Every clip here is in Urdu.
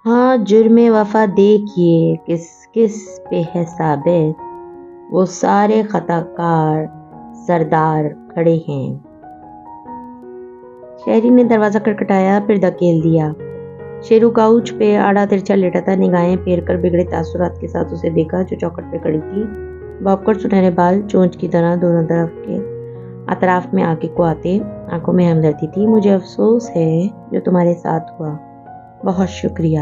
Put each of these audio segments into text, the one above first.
ہاں جرم وفا دیکھیے کس کس پہ ہے ثابت، وہ سارے خطا کار سردار کھڑے ہیں۔ شہری نے دروازہ کھٹکھٹایا، پھر دھکیل دیا۔ شیرو کاؤچ پہ آڑا ترچھا لیٹا تھا، نگاہیں پھیر کر بگڑے تاثرات کے ساتھ اسے دیکھا جو چوکھٹ پہ کھڑی تھی۔ باب کر سنہرے بال چونچ کی طرح دونوں طرف کے اطراف میں آنکھیں کو آتے، آنکھوں میں ہمدردی تھی۔ مجھے افسوس ہے جو تمہارے ساتھ ہوا، بہت شکریہ۔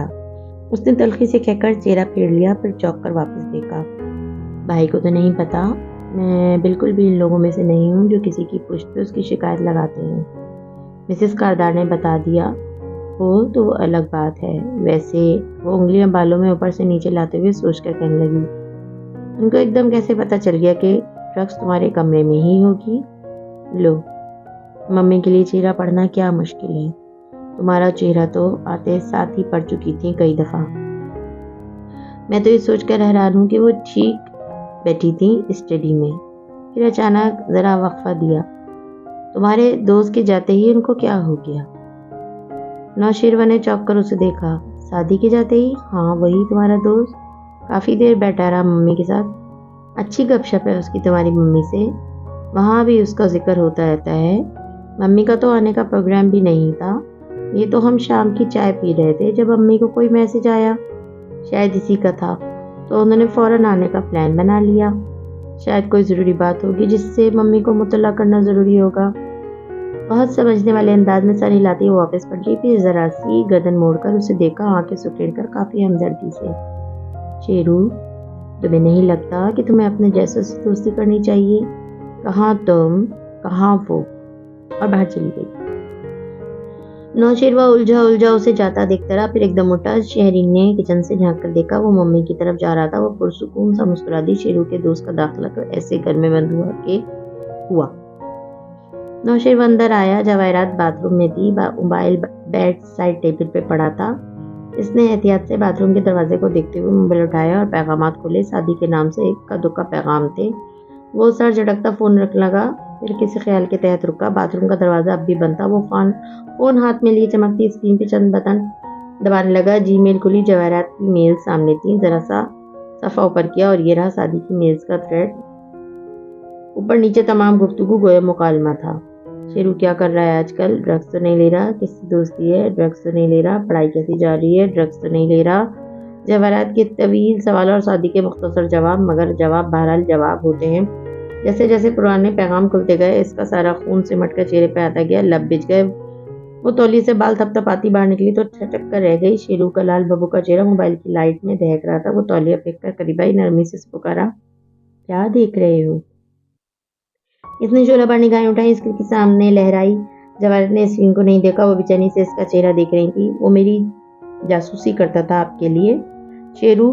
اس نے تلخی سے کہہ کر چہرہ پھیر لیا، پھر چونک کر واپس دیکھا۔ بھائی کو تو نہیں پتا، میں بالکل بھی ان لوگوں میں سے نہیں ہوں جو کسی کی پشت پہ اس کی شکایت لگاتے ہیں۔ مسز کاردار نے بتا دیا۔ ہو تو وہ الگ بات ہے، ویسے وہ انگلیاں بالوں میں اوپر سے نیچے لاتے ہوئے سوچ کر کہنے لگی، ان کو ایک دم کیسے پتا چل گیا کہ ڈرگس تمہارے کمرے میں ہی ہوگی؟ لو، ممی کے لیے چہرہ پڑھنا کیا مشکل ہے، تمہارا چہرہ تو آتے ساتھ ہی پڑھ چکی تھی کئی دفعہ۔ میں تو یہ سوچ کر حیران ہوں کہ وہ ٹھیک بیٹھی تھی اسٹڈی میں، پھر اچانک ذرا وقفہ دیا، تمہارے دوست کے جاتے ہی ان کو کیا ہو گیا؟ نوشیروہ نے چونک کر اسے دیکھا۔ شادی کے جاتے ہی؟ ہاں وہی تمہارا دوست، کافی دیر بیٹھا رہا ممی کے ساتھ، اچھی گپ شپ ہے اس کی تمہاری ممی سے، وہاں بھی اس کا ذکر ہوتا رہتا ہے۔ ممی کا تو آنے کا پروگرام بھی نہیں تھا، یہ تو ہم شام کی چائے پی رہے تھے جب امی کو کوئی میسج آیا، شاید اسی کا تھا، تو انہوں نے فوراً آنے کا پلان بنا لیا۔ شاید کوئی ضروری بات ہوگی جس سے ممی کو مطلع کرنا ضروری ہوگا۔ بہت سمجھنے والے انداز میں سر ہلاتی وہ واپس پلٹی، پھر ذرا سی گردن موڑ کر اسے دیکھا، آنکھیں سکیڑ کر کافی ہمدردی سے۔ شیرو، تمہیں نہیں لگتا کہ تمہیں اپنے جیسوں سے دوستی کرنی چاہیے؟ کہاں تم، کہاں وہ، اور باہر چلی گئی۔ نوشیروہ الجھا اسے جاتا دیکھتا رہا، پھر ایک دم اٹھا۔ شہری نے کچن سے جھانک کر دیکھا، وہ ممی کی طرف جا رہا تھا۔ وہ پرسکون سا مسکرا دی۔ شیرو کے دوست کا داخلہ ایسے گھر میں بند ہوا۔ نوشیروہ اندر آیا، جواہرات باتھ روم میں تھی، موبائل بیڈ سائڈ ٹیبل پہ پڑا تھا۔ اس نے احتیاط سے باتھ روم کے دروازے کو دیکھتے ہوئے موبائل اٹھایا اور پیغامات کھولے۔ شادی کے نام سے ایک کا دکا پیغام تھے۔ وہ سر جھٹکتا فون رکھ لگا، پھر کسی خیال کے تحت رکا۔ باتھ روم کا دروازہ اب بھی بند تھا۔ وہ فون ہاتھ میں لیے چمکتی اسکرین پہ چند بٹن دبانے لگا۔ جی میل کھلی، جواہرات کی میل سامنے تھی۔ ذرا سا صفحہ اوپر کیا اور یہ رہا شادی کی میلز کا تھریڈ۔ اوپر نیچے تمام گفتگو گویا مکالمہ تھا۔ شیرو کیا کر رہا ہے آج کل؟ ڈرگس تو نہیں لے رہا؟ کس سے دوستی ہے؟ ڈرگس تو نہیں لے رہا؟ پڑھائی کیسی جا رہی ہے؟ ڈرگس تو نہیں لے رہا؟ جواہرات کے طویل سوال اور شادی کے مختصر جواب، مگر جواب بہرحال جواب ہوتے ہیں۔ جیسے جیسے پرانے پیغام کھلتے گئے، اس کا سارا خون سمٹ کر چہرے پہ آتا گیا، لب بجھ گئے۔ وہ تولیے سے بال تھپ تھپاتی باہر نکلی تو ٹھٹک کر رہ گئی۔ شیرو کا لال ببو کا چہرہ موبائل کی لائٹ میں دہک رہا تھا۔ وہ تولیہ پھینک کر قریب آئی، نرمی سے پکارا، کیا دیکھ رہے ہو؟ اس نے شعلہ بار نگاہیں اٹھائی، اسکرین کے سامنے لہرائی۔ جواہرات نے اسکرین کو نہیں دیکھا، وہ بے چینی سے اس کا چہرہ دیکھ رہی تھی۔ وہ میری جاسوسی کرتا تھا آپ کے لیے۔ شیرو،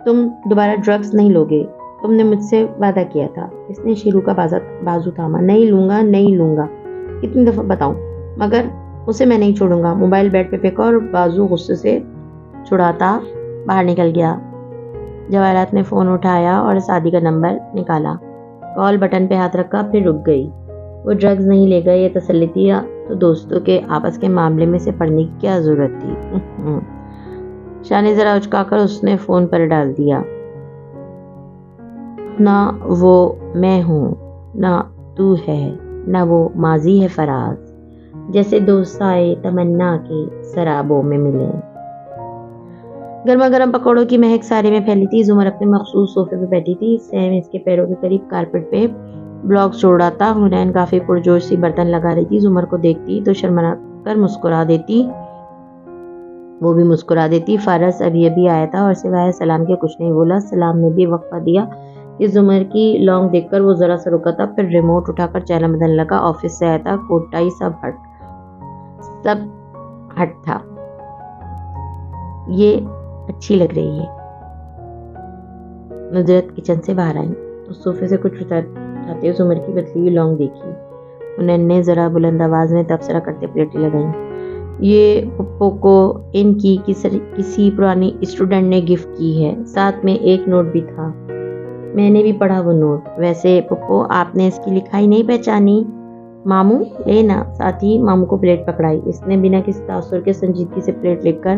تم دوبارہ ڈرگس نہیں لوگے، تم نے مجھ سے وعدہ کیا تھا۔ اس نے شیرو کا بازو تھاما۔ نہیں لوں گا، نہیں لوں گا، کتنی دفعہ بتاؤں، مگر اسے میں نہیں چھوڑوں گا۔ موبائل بیڈ پہ پھینکا اور بازو غصے سے چھڑاتا باہر نکل گیا۔ جواہرات نے فون اٹھایا اور شادی کا نمبر نکالا، کال بٹن پہ ہاتھ رکھا، پھر رک گئی۔ وہ ڈرگز نہیں لے گئے، یہ تسلی تھی، تو دوستوں کے آپس کے معاملے میں سے پڑھنے کی کیا ضرورت تھی؟ شانے ذرا اچکا کر اس نے فون پر ڈال دیا، نہ وہ میں ہوں، نہ تو ہے، نہ وہ ماضی ہے فراز، جیسے دو سائے تمنا کے سرابوں میں ملے۔ گرما گرم پکوڑوں کی مہک سارے میں پھیلی تھی۔ زمر اپنے مخصوص صوفے پہ بیٹھی تھی، سیم اس کے پیروں کے قریب کارپٹ پہ بلاکس جوڑ رہا تھا۔ حنین کافی پرجوش سی برتن لگا رہی تھی۔ زمر کو دیکھتی تو شرمنا کر مسکرا دیتی، وہ بھی مسکرا دیتی۔ فارس ابھی آیا تھا اور سوائے سلام کے کچھ نہیں بولا۔ سلام نے بھی وقفہ دیا کہ زمر کی لانگ دیکھ کر وہ ذرا سا رکا تھا، پھر ریموٹ اٹھا کر چینل بدلنے لگا۔ آفس سے آیا تھا، کوٹ ٹائی سب ہٹ تھا۔ یہ اچھی لگ رہی ہے۔ نصرت کچن سے باہر آئی، اس صوفے سے کچھ اٹھاتے ہوئے زمر کی بدلی ہوئی لانگ دیکھی۔ انہوں نے ذرا بلند آواز میں تبصرہ کرتے پلیٹیں لگائیں، یہ پپو کو ان کی کسی پرانی اسٹوڈنٹ نے گفٹ کی ہے، ساتھ میں ایک نوٹ بھی تھا، میں نے بھی پڑھا وہ نوٹ۔ ویسے پپو، آپ نے اس کی لکھائی نہیں پہچانی؟ ماموں لینا۔ ساتھ ہی ماموں کو پلیٹ پکڑائی۔ اس نے بنا کسی تاثر کے سنجیدگی سے پلیٹ لے کر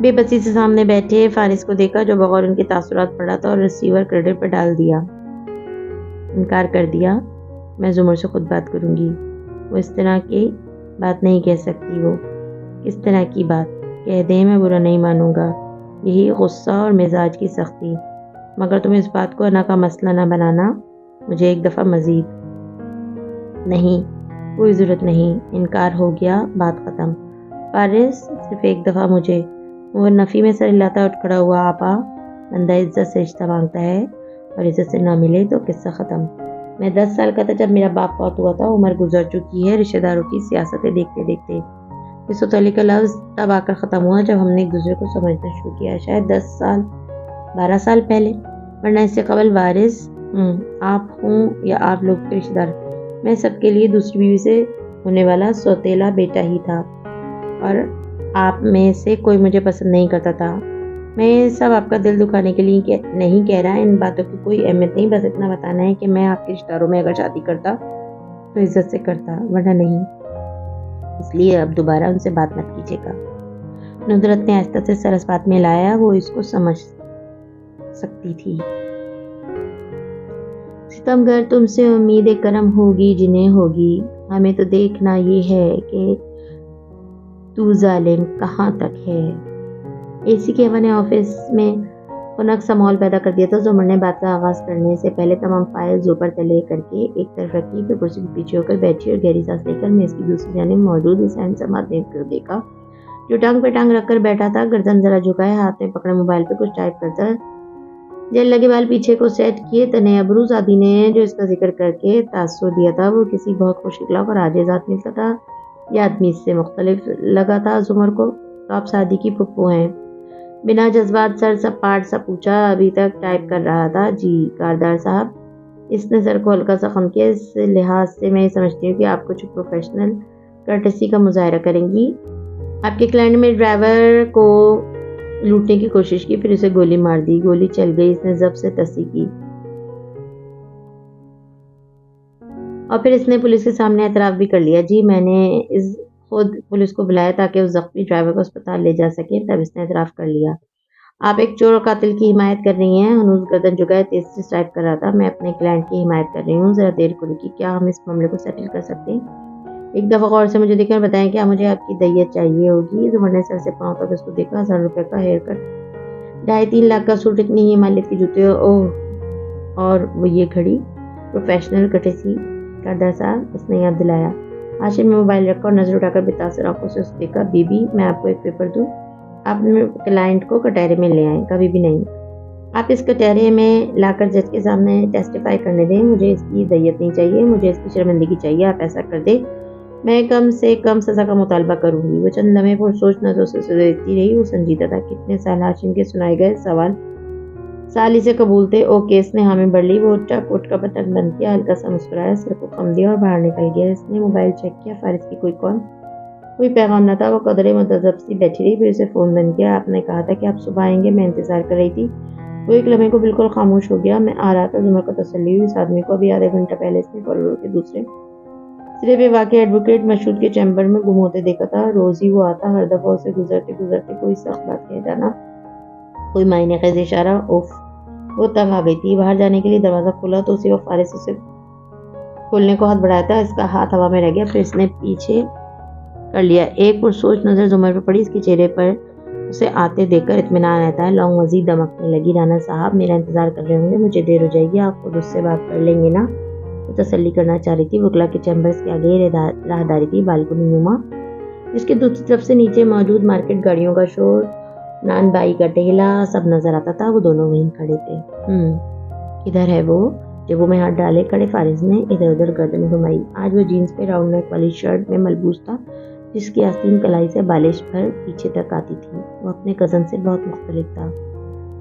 بے بسی سے سامنے بیٹھے فارس کو دیکھا جو بغور ان کے تاثرات پڑ رہا تھا اور ریسیور کریڈٹ پر ڈال دیا. انکار کر دیا. میں زمر سے خود بات کروں گی. وہ اس طرح کی بات نہیں کہہ سکتی. وہ کس طرح کی بات؟ کہہ دیں میں برا نہیں مانوں گا. یہی غصہ اور مزاج کی سختی. مگر تم اس بات کو انا کا مسئلہ نہ بنانا. مجھے ایک دفعہ مزید. نہیں کوئی ضرورت نہیں. انکار ہو گیا. بات ختم. فارس صرف ایک دفعہ مجھے. وہ نفی میں سر ہلاتا اٹھ کھڑا ہوا. آپا بندہ عزت سے رشتہ مانگتا ہے اور عزت سے نہ ملے تو قصہ ختم. میں 10 سال کا تھا جب میرا باپ فوت ہوا تھا. عمر گزر چکی ہے. رشتہ داروں کی سیاستیں دیکھتے دیکھتے اس سوتیلی کا لفظ تب آ کر ختم ہوا جب ہم نے ایک دوسرے کو سمجھنا شروع کیا. شاید 10 سال 12 سال پہلے. ورنہ اس سے قبل وارث آپ ہوں یا آپ لوگ کے رشتہ دار میں سب کے لیے دوسری بیوی سے ہونے والا سوتیلا بیٹا ہی تھا. اور آپ میں سے کوئی مجھے پسند نہیں کرتا تھا. میں یہ سب آپ کا دل دکھانے کے لیے نہیں کہہ رہا. ان باتوں کی کوئی اہمیت نہیں. بس اتنا بتانا ہے کہ میں آپ کے رشتہ داروں میں اگر شادی کرتا تو عزت سے کرتا ورنہ نہیں. اس لیے اب دوبارہ ان سے بات مت کیجیے گا. ندرت نے آہستہ سے سر اس بات میں لایا. وہ اس کو سمجھ سکتی تھی. ستمگر تم سے امید کرم ہوگی جنہیں ہوگی. ہمیں تو دیکھنا یہ ہے کہ تو ظالم کہاں تک ہے. اے سی کی ہوا نے آفس میں خنک سا ماحول پیدا کر دیا تھا. زمر نے بات کا آغاز کرنے سے پہلے تمام فائل اوپر تلے کر کے ایک طرف رکھی. پھر کرسی کے پیچھے ہو کر بیٹھی اور گہری سانس لے کر میز کی دوسری جانب موجود اس ہینڈسم آدمی کو دیکھا جو ٹانگ پہ ٹانگ رکھ کر بیٹھا تھا. گردن ذرا جھکائے ہاتھ میں پکڑے موبائل پہ کچھ ٹائپ کرتا. جیل لگے بال پیچھے کو سیٹ کیے تنے ابرو شادی نے جو اس کا ذکر کر کے تاثر دیا تھا وہ کسی بہت خوش اخلاق اور عاجز آدمی کا تھا. یہ آدمی اس سے مختلف لگا تھا زمر کو. تو آپ شادی کی پھپھو ہیں؟ بنا جذبات سر سپاٹ سا پوچھا. ابھی تک ٹائپ کر رہا تھا. جی کاردار صاحب. اس نے سر کو ہلکا سا خم کیا. اس لحاظ سے میں سمجھتی ہوں کہ آپ کچھ پروفیشنل کرٹسی کا مظاہرہ کریں گی. آپ کے کلائنٹ میں ڈرائیور کو لوٹنے کی کوشش کی پھر اسے گولی مار دی. گولی چل گئی. اس نے ضبط سے تصحیح کی اور پھر اس نے پولیس کے سامنے اعتراف بھی کر لیا. جی میں نے خود پولیس کو بلایا تاکہ اس زخمی ڈرائیور کو اسپتال لے جا سکے. تب اس نے اعتراف کر لیا. آپ ایک چور اور قاتل کی حمایت کر رہی ہیں. ہنوز گردن جھکائے تیز سے ٹائپ کر رہا تھا. میں اپنے کلائنٹ کی حمایت کر رہی ہوں. ذرا دیر کو رکی. کیا ہم اس معاملے کو سیٹل کر سکتے ہیں؟ ایک دفعہ غور سے مجھے دیکھ کر بتائیں. کیا مجھے آپ کی دیت چاہیے ہوگی؟ زمر نے سر سے پاؤں تک اس کو دیکھا. 1000 روپے کا ہیئر کٹ, 2.5-3 لاکھ کا سوٹ, اتنی ہی مالیت کی جوتے, اور وہ یہ گھڑی. پروفیشنل کٹسی کاردار صاحب. اس نے یاد دلایا. ہاشم میں موبائل رکھا اور نظر اٹھا کر بتاثر آنکھوں سے اسے دیکھا. بی بی میں آپ کو ایک پیپر دوں. آپ اپنے کلائنٹ کو کٹہرے میں لے آئیں. کبھی بھی نہیں. آپ اس کٹہرے میں لا کر جج کے سامنے ٹیسٹیفائی کرنے دیں. مجھے اس کی دیت نہیں چاہیے. مجھے اس کی شرمندگی چاہیے. آپ ایسا کر دیں میں کم سے کم سزا کا مطالبہ کروں گی. وہ چند لمحے پر سوچ نظروں سے دیکھتی رہی. وہ سنجیدہ تھا. کتنے سال ہاشم کے سنائے گئے سوال سالی سے قبول تھے. اوکے. اس نے حامی بڑھ لی. وہ کوٹ کا بٹن بند کیا. ہلکا سا مسکرایا. سر کو خم دیا اور باہر نکل گیا. اس نے موبائل چیک کیا. فارس کی کوئی پیغام نہ تھا. وہ قدرے متذبذب سی بیٹھی رہی. پھر اسے فون بند کیا. آپ نے کہا تھا کہ آپ صبح آئیں گے. میں انتظار کر رہی تھی. وہ ایک لمحے کو بالکل خاموش ہو گیا. میں آ رہا تھا. زمر کو تسلی ہوئی. اس آدمی کو ابھی آدھا گھنٹہ پہلے اس نے کوریڈور کے دوسرے سرے پہ واقع ایڈوکیٹ مشہود کے چیمبر میں گم ہوتے دیکھا تھا. روز ہی وہ آتا. ہر دفعہ اسے گزرتے کوئی سخت بات کہہ جانا, کوئی معنی خیز اشارہ. وہ تنگ آ گئی تھی. باہر جانے کے لیے دروازہ کھولا تو اسی وقت فارس اسے کھولنے کو ہاتھ بڑھایا تھا. اس کا ہاتھ ہوا میں رہ گیا. پھر اس نے پیچھے کر لیا. ایک پرسوچ نظر زمر پہ پڑی. اس کے چہرے پر اسے آتے دیکھ کر اطمینان رہتا ہے. لونگ مزید دمکنے لگی. رانا صاحب میرا انتظار کر رہے ہوں گے. مجھے دیر ہو جائے گی. آپ خود اس سے بات کر لیں گے نا؟ وہ تسلی کرنا چاہ رہی تھی. وکلا کے چیمبرز کے آگے راہداری تھی. بالکنی نما جس کے دوسری طرف سے نیچے موجود مارکیٹ, گاڑیوں کا شور, نان بائی کا ٹھیلا سب نظر آتا تھا. وہ دونوں وہیں کھڑے تھے. ادھر ہے وہ. جیبوں میں ہاتھ ڈالے کھڑے فارس نے ادھر ادھر گردن گھمائی. آج وہ جینس پہ راؤنڈ نیک والی شرٹ میں ملبوس تھا جس کی آستین کلائی سے بالش بھر پیچھے تک آتی تھی. وہ اپنے کزن سے بہت مختلف تھا.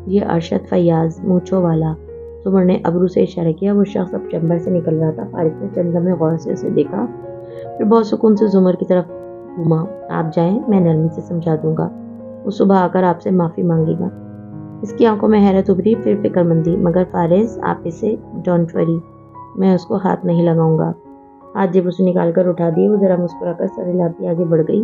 یہ ارشد فیاض, مونچھوں والا. زمر نے ابرو سے اشارہ کیا. وہ شخص اب چیمبر سے نکل رہا تھا. فارس نے چند لمحے غور سے اسے دیکھا. پھر بہت سکون سے زمر کی طرف گھوما. آپ جائیں, میں نرمی سے سمجھا دوں گا. وہ صبح آ کر آپ سے معافی مانگے گا. اس کی آنکھوں میں حیرت ابھری. پھر فکر مندی. مگر فارس آپ اسے ڈونٹ وری, میں اس کو ہاتھ نہیں لگاؤں گا. ہاتھ جیبوں سے نکال کر اٹھا دیے. وہ ذرا مسکرا کر سر ہلاتی آگے بڑھ گئی.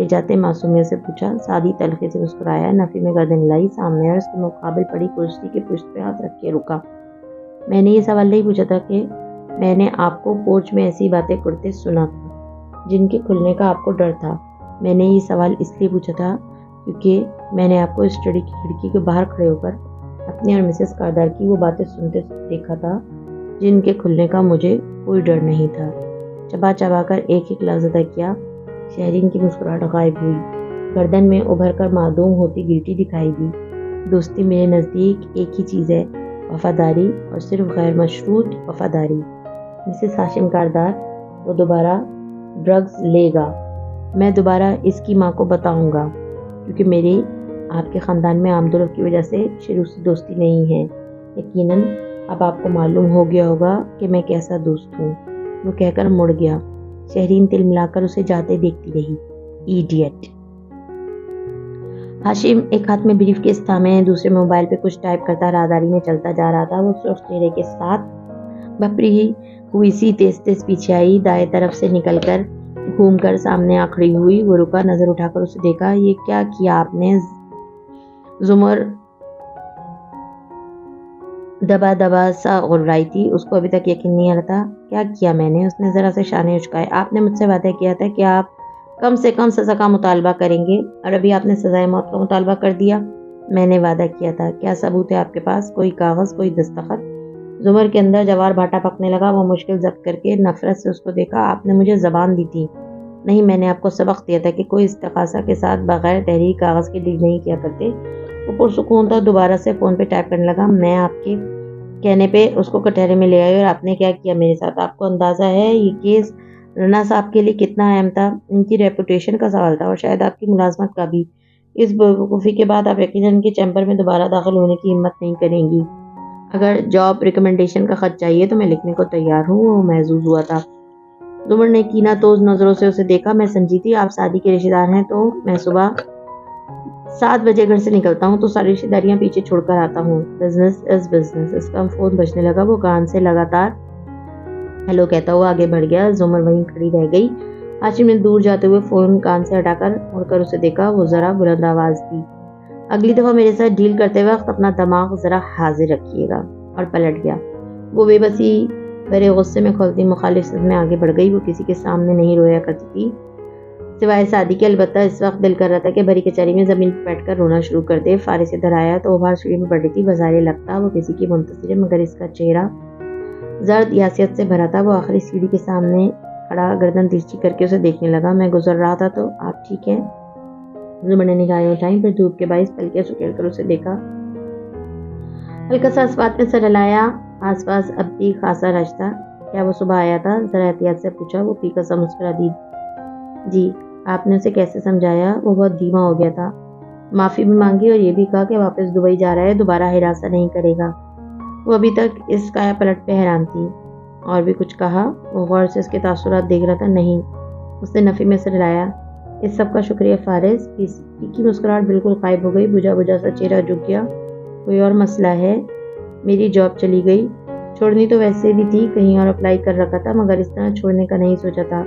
لے جاتے معصومیت سے پوچھا۔ سعدی تلخی سے مسکرایا، نفی میں گردن ہلائی، سامنے اور اس کے مقابل پڑی کرسی کی پشت پہ ہاتھ رکھ کے رکا۔ میں نے یہ سوال نہیں پوچھا تھا کہ میں نے آپ کو پورچ میں ایسی باتیں کرتے سنا تھا جن کے کھلنے کا آپ کو ڈر تھا۔ میں نے یہ سوال اس لیے پوچھا تھا کیونکہ میں نے آپ کو اسٹڈی کی کھڑکی کے باہر کھڑے ہو کر اپنی اور مسز کاردار کی وہ باتیں سنتے دیکھا تھا جن کے کھلنے کا مجھے کوئی ڈر نہیں تھا۔ چبا چبا کر ایک ایک لفظ ادا کیا۔ شہرین کی مسکراہٹ غائب ہوئی، گردن میں ابھر کر معدوم ہوتی گلٹی دکھائی دی۔ دوستی میرے نزدیک ایک ہی چیز ہے، وفاداری، اور صرف غیر مشروط وفاداری۔ مسز ہاشم کاردار، وہ دوبارہ ڈرگز لے گا، میں دوبارہ اس کی ماں کو بتاؤں گا، کیونکہ میری آپ کے خاندان میں آمد و رفت کی وجہ سے شروع سے دوستی نہیں ہے۔ یقیناً اب آپ کو معلوم ہو گیا ہوگا کہ میں کیسا دوست ہوں۔ وہ کہہ کر مڑ گیا۔ شہرین تل ملا کر اسے جاتے دیکھتی رہی۔ ایڈیٹ۔ ہاشم ایک ہاتھ میں بریف کیس تھامے دوسرے موبائل پہ کچھ ٹائپ کرتا راہداری میں چلتا جا رہا تھا۔ وہ سرخ چہرے کے ساتھ بھپری ہوئی سی تیز تیز پیچھے آئی، دائیں طرف سے نکل کر گھوم کر سامنے آ کھڑی ہوئی۔ وہ رکا، نظر اٹھا کر اسے دیکھا۔ یہ کیا کیا آپ نے؟ زمر دبا دبا سا غر رہی تھی، اس کو ابھی تک یقین نہیں آ رہا تھا۔ کیا کیا میں نے؟ اس نے ذرا سے شانے اچکائے۔ آپ نے مجھ سے وعدہ کیا تھا کہ آپ کم سے کم سزا کا مطالبہ کریں گے، اور ابھی آپ نے سزائے موت کا مطالبہ کر دیا۔ میں نے وعدہ کیا تھا۔ کیا ثبوت ہے آپ کے پاس؟ کوئی کاغذ، کوئی دستخط؟ زمر کے اندر جوار بھاٹا پکنے لگا۔ وہ مشکل ضبط کر کے نفرت سے اس کو دیکھا۔ آپ نے مجھے زبان دی تھی۔ نہیں، میں نے آپ کو سبق دیا تھا کہ کوئی استغاثہ کے ساتھ بغیر تحریر کاغذ کے ڈیل نہیں کیا کرتے۔ وہ پرسکون تھا، دوبارہ سے فون پہ ٹائپ کرنے لگا۔ میں آپ کے کہنے پہ اس کو کٹہرے میں لے آئی، اور آپ نے کیا کیا میرے ساتھ؟ آپ کو اندازہ ہے یہ کیس رنا صاحب کے لیے کتنا اہم تھا؟ ان کی ریپوٹیشن کا سوال تھا، اور شاید آپ کی ملازمت کا بھی۔ اس بیوقوفی کے بعد آپ یقیناً ان کے چیمبر میں دوبارہ داخل ہونے کی ہمت نہیں کریں گی۔ اگر جاب ریکمنڈیشن کا خط چاہیے تو میں لکھنے کو تیار ہوں۔ وہ محظوظ ہوا تھا۔ زمر نے کینہ توز نظروں سے اسے دیکھا۔ میں سمجھی تھی آپ سعدی کے رشتہ دار ہیں، تو میں صبح 7 بجے گھر سے نکلتا ہوں تو ساری رشتہ داریاں پیچھے چھوڑ کر آتا ہوں۔ Business is business. اس کا فون بجنے لگا۔ وہ کان سے لگاتار ہیلو کہتا ہوا آگے بڑھ گیا۔ زمر وہیں کھڑی رہ گئی۔ ہاشم نے دور جاتے ہوئے فون کان سے ہٹا کر مڑ کر اسے دیکھا۔ وہ ذرا بلند آواز دی، اگلی دفعہ میرے ساتھ ڈیل کرتے وقت اپنا دماغ ذرا حاضر رکھیے گا، اور پلٹ گیا۔ وہ بے بسی بڑے غصے میں کھولتی مخالفت میں آگے بڑھ گئی۔ وہ کسی کے سامنے نہیں رویا کرتی تھی سوائے سعدی کے۔ البتہ اس وقت دل کر رہا تھا کہ بھری کچہری میں زمین پہ بیٹھ کر رونا شروع کر دے۔ فارس ادھر آیا تو وہ باہر سیڑھی میں پڑ رہی تھی۔ بظاہر لگتا وہ کسی کی منتظر ہے، مگر اس کا چہرہ زرد یاسیت سے بھرا تھا۔ وہ آخری سیڑھی کے سامنے کھڑا گردن ترچھی کر کے اسے دیکھنے لگا۔ میں گزر رہا تھا تو آپ ٹھیک ہیں؟ زمر نے نگاہیں اٹھائیں، پھر دھوپ کے باعث پلکیں سکیڑ کر اسے دیکھا۔ ہلکا سا اسبات میں سر ہلایا۔ آس پاس اب بھی خاصا رش تھا۔ کیا وہ صبح آیا تھا؟ ذرا احتیاط سے پوچھا۔ وہ پھیکا سا مسکرا دی۔ جی۔ آپ نے اسے کیسے سمجھایا؟ وہ بہت دھیما ہو گیا تھا۔ معافی بھی مانگی، اور یہ بھی کہا کہ واپس دبئی جا رہا ہے، دوبارہ ہراساں نہیں کرے گا۔ وہ ابھی تک اس کایا پلٹ پہ حیران تھی۔ اور بھی کچھ کہا؟ وہ غور سے اس کے تاثرات دیکھ رہا تھا۔ نہیں۔ اس نے نفی میں سر ہلایا۔ اس سب کا شکریہ فارس۔ کی مسکراہٹ بالکل غائب ہو گئی۔ بجھا بجھا سا چہرہ جھک گیا۔ کوئی اور مسئلہ ہے؟ میری جاب چلی گئی۔ چھوڑنی تو ویسے بھی تھی، کہیں اور اپلائی کر رکھا تھا، مگر اس طرح چھوڑنے کا نہیں سوچا تھا۔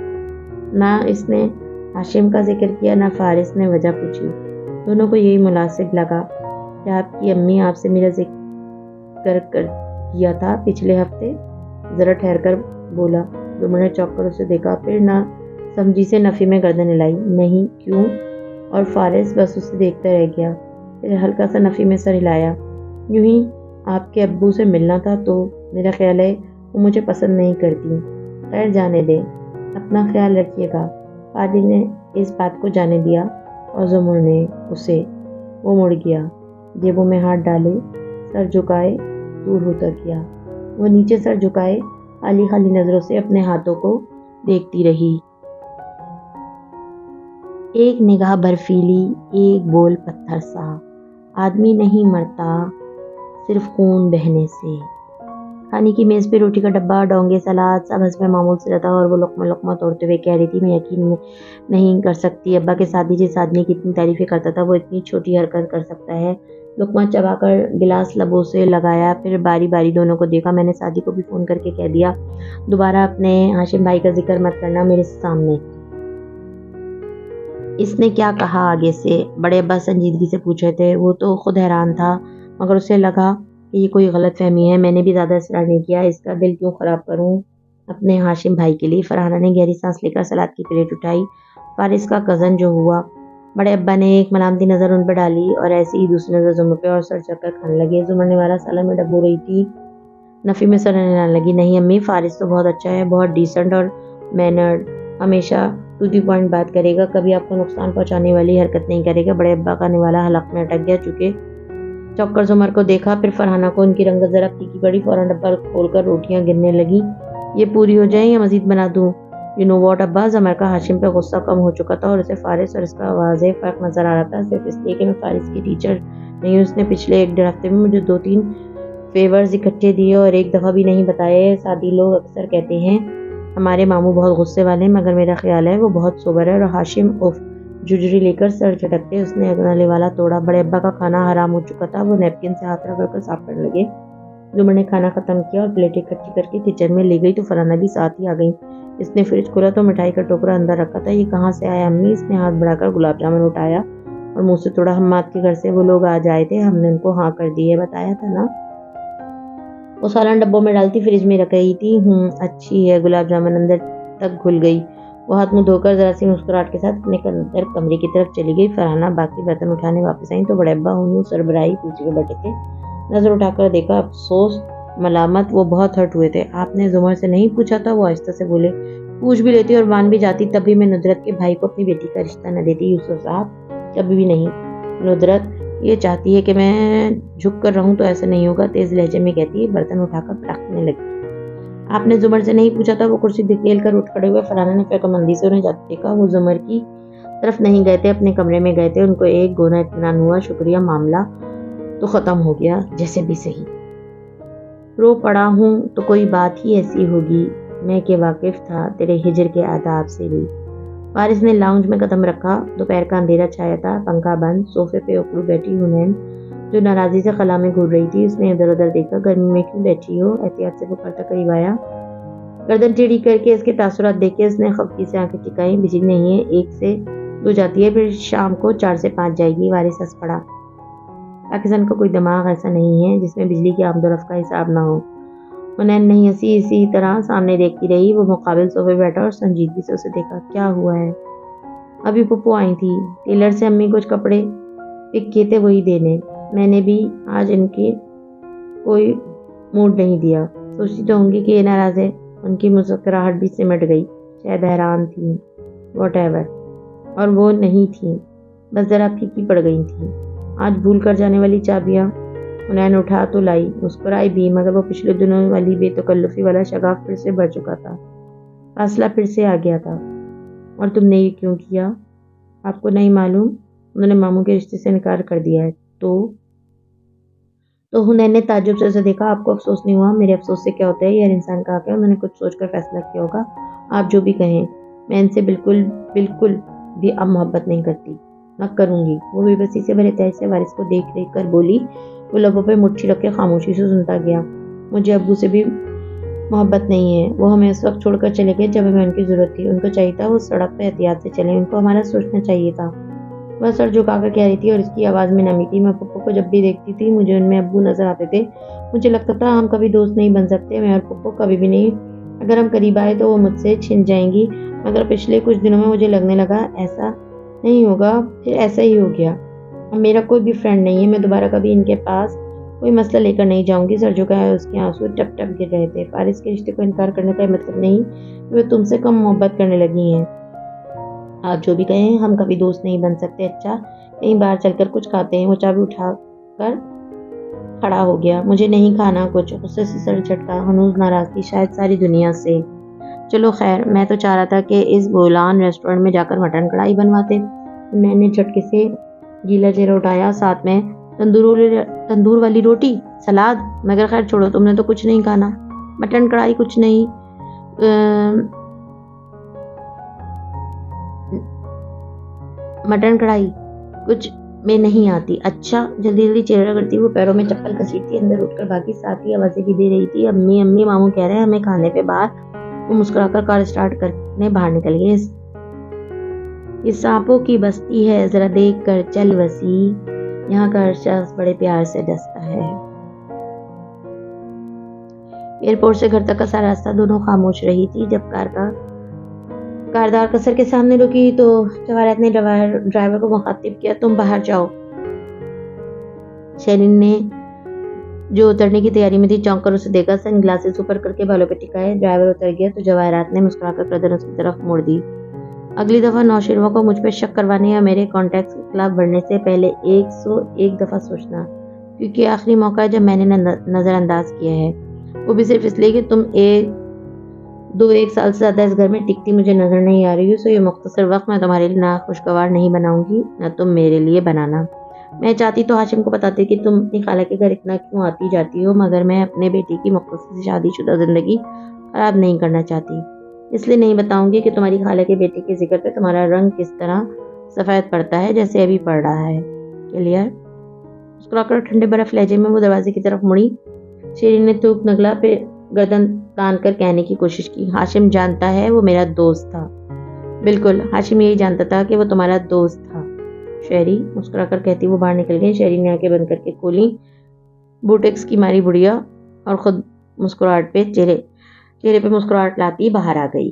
نہ اس نے ہاشم کا ذکر کیا، نہ فارس نے وجہ پوچھی۔ دونوں کو یہی مناسب لگا۔ کیا آپ کی امی آپ سے میرا ذکر کیا تھا پچھلے ہفتے؟ ذرا ٹھہر کر بولا۔ زمر نے چونک کر اسے دیکھا، پھر نہ سمجھی سے نفی میں گردن ہلائی۔ نہیں، کیوں؟ اور فارس بس اسے دیکھتا رہ گیا۔ پھر ہلکا سا نفی میں سر ہلایا۔ یوں ہی آپ کے ابو سے ملنا تھا، تو میرا خیال ہے وہ مجھے پسند نہیں کرتی۔ خیر جانے دیں، اپنا خیال رکھیے گا۔ پادری نے اس بات کو جانے دیا، اور زمر نے اسے۔ وہ مڑ گیا، جیبوں میں ہاتھ ڈالے، سر جھکائے دور ہوتا گیا۔ وہ نیچے سر جھکائے خالی خالی نظروں سے اپنے ہاتھوں کو دیکھتی رہی۔ ایک نگاہ برفیلی، ایک بول پتھر سا۔ آدمی نہیں مرتا صرف خون بہنے سے۔ کھانے کی میز پہ روٹی کا ڈبہ، ڈونگے، سلاد، سب حسب معمول سے رہا، اور وہ لقمہ لقمہ توڑتے ہوئے کہہ رہی تھی، میں یقین نہیں کر سکتی ابا کے ساتھ جس آدمی کی اتنی تعریفیں کرتا تھا وہ اتنی چھوٹی حرکت کر سکتا ہے۔ لقمہ چبا کر گلاس لبوں سے لگایا، پھر باری باری دونوں کو دیکھا۔ میں نے سعدی کو بھی فون کر کے کہہ دیا، دوبارہ اپنے ہاشم بھائی کا ذکر مت کرنا میرے سامنے۔ اس نے کیا کہا آگے سے؟ بڑے ابا سنجیدگی سے پوچھ رہے تھے۔ وہ تو خود حیران تھا، مگر اسے لگا کہ یہ کوئی غلط فہمی ہے۔ میں نے بھی زیادہ اصرار نہیں کیا، اس کا دل کیوں خراب کروں اپنے ہاشم بھائی کے لیے۔ فرحانہ نے گہری سانس لے کر سلاد کی پلیٹ اٹھائی۔ فارس کا کزن جو ہوا۔ بڑے ابا نے ایک ملامتی نظر ان پہ ڈالی اور ایسی ہی دوسری نظر زمر پہ، اور سر چکر کر کھانے لگے۔ زمر نے والا سالن میں ڈبو رہی تھی، نفی میں سر ہلانے لگی۔ نہیں امی، فارس تو بہت اچھا ہے، بہت ڈیسنٹ اور مینرڈ، ہمیشہ ٹو دی پوائنٹ بات کرے گا، کبھی آپ کو نقصان پہنچانے والی حرکت نہیں کرے گا۔ بڑے ابا کا نوالا حلق میں اٹک گیا، چونکہ چوک کر زمر کو دیکھا، پھر فرحانہ کو۔ ان کی رنگت ذرا پھیکی پڑی، فوراً ڈبہ کھول کر روٹیاں گرنے لگی۔ یہ پوری ہو جائیں یا مزید بنا دوں؟ یو نو واٹ ابا، زمر کا ہاشم پہ غصہ کم ہو چکا تھا اور اسے فارس اور اس کا واضح فرق نظر آ رہا تھا، صرف اس لیے کہ میں فارس کی ٹیچر نہیں ہوں۔ اس نے پچھلے 1.5 ہفتے میں مجھے 2-3 فیورز اکٹھے دیے اور ایک دفعہ بھی نہیں بتائے۔ سادی لوگ اکثر کہتے ہیں ہمارے ماموں بہت غصے والے ہیں، مگر میرا خیال ہے وہ بہت سوبر ہے۔ اور ہاشم اف جھجری لے کر سر جھٹکتے اس نے اگلا والا توڑا۔ بڑے ابا کا کھانا حرام ہو چکا تھا، وہ نیپکن سے ہاتھ رگڑ کر صاف کرنے لگے۔ زمر نے کھانا ختم کیا اور پلیٹیں اکٹھی کر کے کچن میں لے گئی تو فرحانہ بھی ساتھ ہی آ گئی۔ اس نے فریج کھولا تو مٹھائی کا ٹوکرا اندر رکھا تھا۔ یہ کہاں سے آیا امی؟ اس نے ہاتھ بڑھا کر گلاب جامن اٹھایا اور منہ سے توڑا۔ حماد کے گھر سے وہ لوگ آج آئے تھے، ہم نے ان کو ہاں کر دی ہے، بتایا تھا نا؟ وہ سالن ڈبوں میں ڈالتی فریج میں رکھ رہی تھی۔ اچھی ہے۔ گلاب جامن اندر تک گھل گئی۔ وہ ہاتھ منہ دھو کر ذرا سی مسکراہٹ کے ساتھ اپنے اندر کمرے کی طرف چلی گئی۔ فرحانہ باقی برتن اٹھانے واپس آئیں تو بڑے ابا ہوں سربراہی کرسی پہ بیٹھے تھے۔ نظر اٹھا کر دیکھا، افسوس، ملامت۔ وہ بہت ہرٹ ہوئے تھے۔ آپ نے زمر سے نہیں پوچھا تھا؟ وہ آہستہ سے بولے۔ پوچھ بھی لیتی اور مان بھی جاتی، تب بھی میں ندرت کے بھائی کو اپنی بیٹی کا رشتہ نہ دیتی یوسف صاحب، کبھی بھی نہیں۔ ندرت یہ چاہتی ہے کہ میں جھک کر رہوں تو ایسا نہیں ہوگا، تیز لہجے میں کہتی، برتن اٹھا کر پٹکنے لگی۔ آپ نے زمر سے نہیں پوچھا تھا؟ وہ کرسی دھکیل کر اٹھ کھڑے ہوئے۔ فرحانہ نے فکرمندی سے انہیں جاتے دیکھا۔ وہ زمر کی طرف نہیں گئے تھے، اپنے کمرے میں گئے تھے۔ ان کو ایک گونا اطمینان ہوا، شکریہ، معاملہ تو ختم ہو گیا، جیسے بھی صحیح۔ رو پڑا ہوں تو کوئی بات ہی ایسی ہوگی، میں کہ واقف تھا تیرے ہجر کے آداب سے بھی۔ فارس نے لاؤنج میں قدم رکھا۔ دوپہر کا اندھیرا چھایا تھا، پنکھا بند، صوفے پہ اکڑو بیٹھی حنین جو ناراضی سے خلا میں گھور رہی تھی۔ اس نے ادھر ادھر دیکھا۔ گرمی میں کیوں بیٹھی ہو؟ احتیاط سے پکارتا قریب آیا۔ گردن ٹیڑھی کر کے اس کے تاثرات دیکھے اس نے خفگی سے آنکھیں ٹکائیں۔ بجلی نہیں ہے، 1 سے 2 جاتی ہے، پھر شام کو 4 سے 5 جائے گی۔ وارث ہنس پڑا۔ پاکستان کا کوئی دماغ ایسا نہیں ہے جس میں بجلی کی آمد و رفت کا حساب نہ ہو۔ حنین نہیں ہنسی، اسی طرح سامنے دیکھتی رہی۔ وہ مقابل صوفے بیٹھا اور سنجیدگی سے اسے دیکھا۔ کیا ہوا ہے؟ ابھی پپو آئی تھی ٹیلر سے، امی کچھ کپڑے پک کیے تھے وہی دینے۔ میں نے بھی آج ان کے کوئی موڈ نہیں دیا۔ سوچتی تو ہوں گی کہ یہ ناراض ہے۔ ان کی مسکراہٹ بھی سمٹ گئی، شاید حیران تھیں، واٹ ایور۔ اور وہ نہیں تھیں، بس ذرا پھیکی پڑ گئی تھیں۔ آج بھول کر جانے والی چابیاں حنین اٹھا تو لائی، مسکرائی بھی، مگر وہ پچھلے دنوں والی بے تکلفی والا شگاف پھر سے بڑھ چکا تھا، فاصلہ پھر سے آ گیا تھا۔ اور تم نے یہ کیوں کیا؟ آپ کو نہیں معلوم؟ انہوں نے ماموں کے رشتے سے انکار کر دیا ہے۔ تو حنین نے تعجب سے اسے دیکھا۔ آپ کو افسوس نہیں ہوا؟ میرے افسوس سے کیا ہوتا ہے، یہ ہر انسان کا حق ہے۔ انہوں نے کچھ سوچ کر فیصلہ کیا ہوگا۔ آپ جو بھی کہیں، میں ان سے بالکل بھی اب محبت نہیں کرتی، نہ کروں گی۔ وہ بے بسی سے بھرے تہج سے وارث کو دیکھ کر بولی۔ وہ لبوں پہ مٹھی رکھ کے خاموشی سے سنتا گیا۔ مجھے ابو سے بھی محبت نہیں ہے، وہ ہمیں اس وقت چھوڑ کر چلے گئے جب ہمیں ان کی ضرورت تھی۔ ان کو چاہیے تھا وہ سڑک پہ احتیاط سے چلیں، ان کو ہمارا سوچنا چاہیے تھا۔ وہ سر جھکا کر کہہ رہی تھی اور اس کی آواز میں نمی تھی۔ میں پپو کو جب بھی دیکھتی تھی مجھے ان میں ابو نظر آتے تھے۔ مجھے لگتا تھا ہم کبھی دوست نہیں بن سکتے، میں اور پپو کبھی بھی نہیں۔ اگر ہم قریب آئے تو وہ مجھ سے چھن جائیں گی، مگر پچھلے کچھ دنوں میں مجھے لگنے لگا ایسا نہیں ہوگا، پھر ایسا ہی ہو گیا۔ اب میرا کوئی بھی فرینڈ نہیں ہے، میں دوبارہ کبھی ان کے پاس کوئی مسئلہ لے کر نہیں جاؤں گی۔ سر جھکایا، اس کے آنسو ٹپ ٹپ گر رہے تھے۔ فارس کے رشتے کو انکار کرنے کا مطلب نہیں کہ وہ تم سے کم محبت کرنے لگی ہیں۔ آپ جو بھی کہیں، ہم کبھی دوست نہیں بن سکتے۔ اچھا، کہیں باہر چل کر کچھ کھاتے ہیں؟ وہ چابی اٹھا کر کھڑا ہو گیا۔ مجھے نہیں کھانا کچھ، غصے سے سر جھٹکا۔ ہنوز ناراض تھی، شاید ساری دنیا سے۔ چلو خیر، میں تو چاہ رہا تھا کہ اس بولان ریسٹورنٹ میں جا کر مٹن کڑھائی بنواتے۔ میں نے جھٹکے سے گیلا چہرہ اٹھایا، ساتھ میں تندور والی روٹی، سلاد، مگر خیر چھوڑو، تم نے تو کچھ نہیں کھانا۔ مٹن کڑھائی کچھ نہیں، مٹن کڑھائی کچھ میں نہیں آتی۔ اچھا، جلدی جلدی چہرہ کرتی وہ پیروں میں چپل گھسیٹتی اندر اٹھ کر بھاگی، ساتھ ہی آوازیں بھی دے رہی تھی، امی امی، ماموں کہہ رہے ہیں ہمیں کھانے پہ باہر۔ وہ مسکرا کر کار اسٹارٹ کرنے باہر نکل گئے۔ یہ سانپوں کی بستی ہے، ذرا دیکھ کر چل وسیع، یہاں کا ہر شخص بڑے پیار سے ڈستا ہے۔ ایئرپورٹ سے گھر تک کا سارا راستہ دونوں خاموش رہی تھی۔ جب کاردار قصر کے سامنے رکی تو جواہرات نے ڈرائیور کو مخاطب کیا، تم باہر جاؤ۔ شیرین نے جو اترنے کی تیاری میں تھی چونک کر اسے دیکھا، سن گلاسز اوپر کر کے بالوں پہ ٹکائے۔ ڈرائیور اتر گیا تو جواہرات نے مسکرا کر گردن اس کی طرف موڑ دی۔ اگلی دفعہ نوشیرووں کو مجھ پہ شک کروانے یا میرے کانٹیکٹس کے خلاف بڑھنے سے پہلے 101 دفعہ سوچنا، کیونکہ آخری موقع ہے جب میں نے نظر انداز کیا ہے، وہ بھی صرف اس لیے کہ تم ایک سال سے زیادہ اس گھر میں ٹکتی مجھے نظر نہیں آ رہی ہو۔ سو یہ مختصر وقت میں تمہارے لیے نہ خوشگوار نہیں بناؤں گی، نہ تم میرے لیے بنانا۔ میں چاہتی تو ہاشم کو بتاتی کہ تم اپنی خالہ کے گھر اتنا کیوں آتی جاتی ہو، مگر میں اپنے بیٹی کی مختصر شادی شدہ زندگی خراب نہیں کرنا چاہتی، اس لیے نہیں بتاؤں گی کہ تمہاری خالہ کے بیٹے کے ذکر پہ تمہارا رنگ کس طرح سفید پڑتا ہے، جیسے ابھی پڑ رہا ہے۔ کلیئر؟ مسکرا کر ٹھنڈے برف لہجے میں وہ دروازے کی طرف مڑی۔ شیرین نے تھوک نگلا، پھر گردن تان کر کہنے کی کوشش کی، ہاشم جانتا ہے وہ میرا دوست تھا۔ بالکل، ہاشم یہی جانتا تھا کہ وہ تمہارا دوست تھا شہری، مسکرا کر کہتی وہ باہر نکل گئی۔ شہری نے آنکھیں بند کر کے کھولیں، بوٹیکس کی ماری بڑھیا اور خود مسکراہٹ پہ چہرے پہ مسکراہٹ لاتی باہر آ گئی۔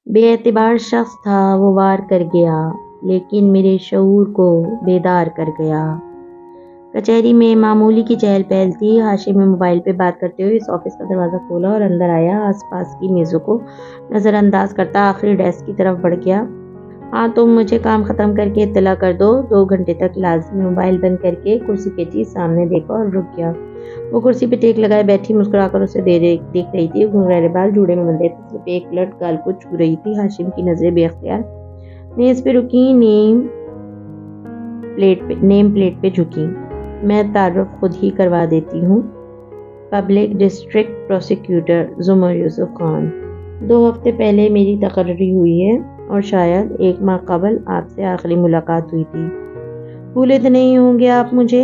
بے اعتبار شخص تھا وہ، وار کر گیا لیکن میرے شعور کو بیدار کر گیا۔ کچہری میں معمولی کی چہل پہل تھی۔ ہاشم میں موبائل پہ بات کرتے ہوئے اس آفس کا دروازہ کھولا اور اندر آیا۔ آس پاس کی میزوں کو نظر انداز کرتا آخری ڈیسک کی طرف بڑھ گیا۔ ہاں، تم مجھے کام ختم کر کے اطلاع کر دو، 2 گھنٹے تک لازمی۔ موبائل بند کر کے کرسی کے چیز سامنے دیکھا اور رک گیا۔ وہ کرسی پہ ٹیک لگائے بیٹھی مسکرا کر اسے دیکھ رہی تھی۔ گھنگھرائے بال جوڑے میں بندھے تھے، صرف ایک لٹ گال کو چھو رہی تھی۔ ہاشم کی نظریں بے اختیار میز پہ رکی، نیم پلیٹ پہ جھکی۔ میں تعارف خود ہی کروا دیتی ہوں، پبلک ڈسٹرکٹ پروسیکیوٹر زمر یوسف خان۔ 2 ہفتے پہلے میری تقرری ہوئی ہے اور شاید 1 ماہ قبل آپ سے آخری ملاقات ہوئی تھی۔ بھولے تو نہیں ہوں گے آپ مجھے؟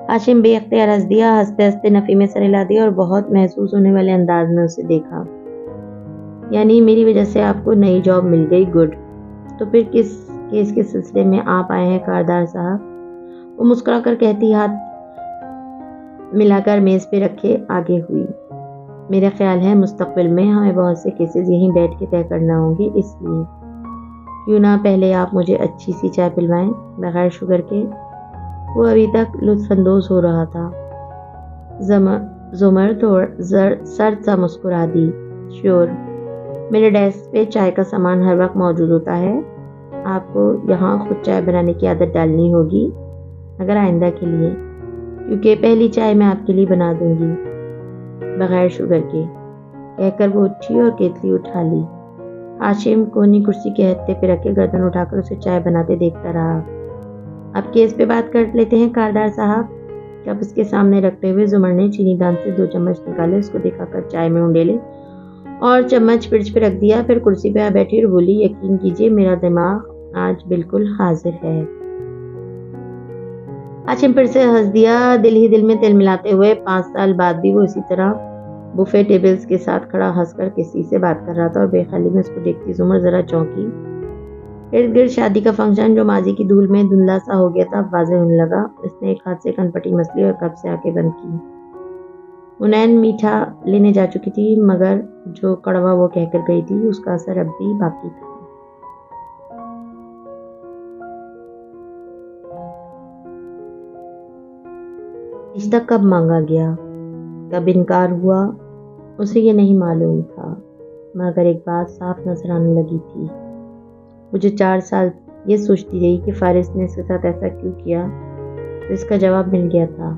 ہاشم بے اختیار ہنس دیا۔ ہنستے ہنستے نفی میں سر ہلا دیا اور بہت محسوس ہونے والے انداز میں اسے دیکھا۔ یعنی میری وجہ سے آپ کو نئی جاب مل گئی، گڈ۔ تو پھر کس کیس کے سلسلے میں آپ آئے ہیں کاردار صاحب؟ وہ مسکرا کر کہتی ہاتھ ملا کر میز پہ رکھے آگے ہوئی۔ میرا خیال ہے مستقبل میں ہمیں بہت سے کیسز یہیں بیٹھ کے طے کرنا ہوں گے، اس لیے کیوں نہ پہلے آپ مجھے اچھی سی چائے پلوائیں بغیر شوگر کے۔ وہ ابھی تک لطف اندوز ہو رہا تھا۔ زمر سرد سا مسکرا دی، شیور، میرے ڈیسک پہ چائے کا سامان ہر وقت موجود ہوتا ہے۔ آپ کو یہاں خود چائے بنانے کی عادت ڈالنی ہوگی، مگر آئندہ کے لیے، کیونکہ پہلی چائے میں آپ کے لیے بنا دوں گی بغیر شوگر کے، کہہ کر وہ اٹھی اور کیتلی اٹھا لی۔ ہاشم کونی کرسی کے ہتھے پہ رکھ کے گردن اٹھا کر اسے چائے بناتے دیکھتا رہا۔ اب کیس پہ بات کر لیتے ہیں کاردار صاحب، کپ اس کے سامنے رکھتے ہوئے زمر نے چینی دان سے 2 چمچ نکالے، اس کو دکھا کر چائے میں انڈیلے اور چمچ فرج پہ رکھ دیا، پھر کرسی پہ آ بیٹھی اور بولی، یقین کیجیے میرا دماغ آج بالکل حاضر ہے۔ ہاشم پھر سے ہنس دیا، دل ہی دل میں تل ملاتے ہوئے 5 سال بعد بھی وہ اسی طرح بوفے ٹیبلز کے ساتھ کھڑا ہنس کر کسی سے بات کر رہا تھا، اور بے خیالی میں اس کو دیکھتی زمر ذرا چونکی۔ ارد گرد شادی کا فنکشن جو ماضی کی دھول میں دھندلا سا ہو گیا تھا اب واضح ہونے لگا۔ اس نے ایک ہاتھ سے کنپٹی مسلی اور کپ سے آنکھیں بند کی۔ منین میٹھا لینے جا چکی تھی، مگر جو کڑوا وہ کہہ کر گئی تھی اس کا اثر اب بھی باقی تھا۔ رشتہ کب مانگا گیا، کب انکار ہوا، اسے یہ نہیں معلوم تھا، مگر ایک بات صاف نظر آنے لگی تھی۔ وہ جو 4 سال یہ سوچتی رہی کہ فارس نے اس کے ساتھ ایسا کیوں کیا، تو اس کا جواب مل گیا تھا۔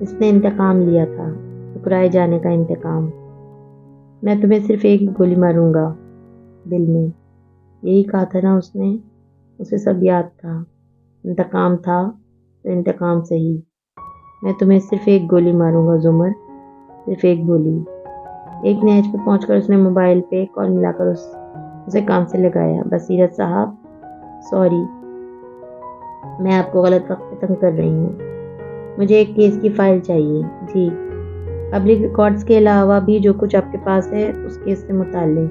اس نے انتقام لیا تھا، ٹکرائے جانے کا انتقام۔ میں تمہیں صرف ایک گولی ماروں گا دل میں، یہی کہا تھا نا اس نے؟ اسے سب یاد تھا۔ انتقام تھا تو انتقام صحیح۔ میں تمہیں صرف ایک گولی ماروں گا زمر، صرف ایک گولی۔ ایک نہج پہ پہنچ کر اس نے موبائل پہ کال ملا کر اسے کام سے لگایا۔ بصیرت صاحب، سوری، میں آپ کو غلط وقت پہ تنگ کر رہی ہوں۔ مجھے ایک کیس کی فائل چاہیے۔ جی، پبلک ریکارڈز کے علاوہ بھی جو کچھ آپ کے پاس ہے اس کیس سے متعلق۔